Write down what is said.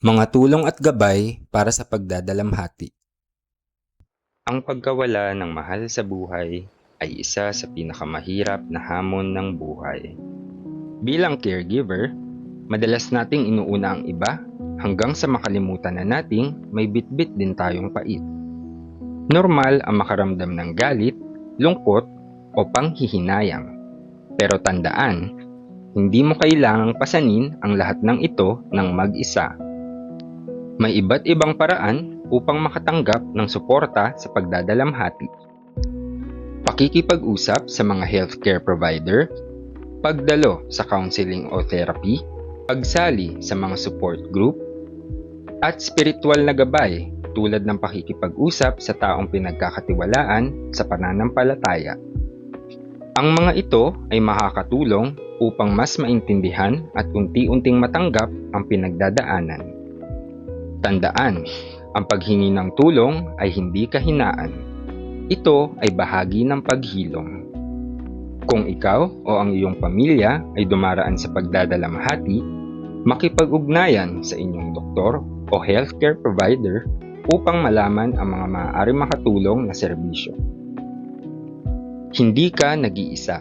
Mga tulong at gabay para sa pagdadalamhati. Ang pagkawala ng mahal sa buhay ay isa sa pinakamahirap na hamon ng buhay. Bilang caregiver, madalas nating inuuna ang iba hanggang sa makalimutan na nating may bitbit din tayong pait. Normal ang makaramdam ng galit, lungkot o panghihinayang. Pero tandaan, hindi mo kailangang pasanin ang lahat ng ito ng mag-isa. May iba't ibang paraan upang makatanggap ng suporta sa pagdadalamhati. Pakikipag-usap sa mga healthcare provider, pagdalo sa counseling o therapy, pagsali sa mga support group, at spiritual na gabay tulad ng pakikipag-usap sa taong pinagkakatiwalaan sa pananampalataya. Ang mga ito ay makakatulong upang mas maintindihan at unti-unting matanggap ang pinagdadaanan. Tandaan, ang paghingi ng tulong ay hindi kahinaan. Ito ay bahagi ng paghilom. Kung ikaw o ang iyong pamilya ay dumaraan sa pagdadalamhati, makipag-ugnayan sa inyong doktor o healthcare provider upang malaman ang mga maaaring makatulong na serbisyo. Hindi ka nag-iisa.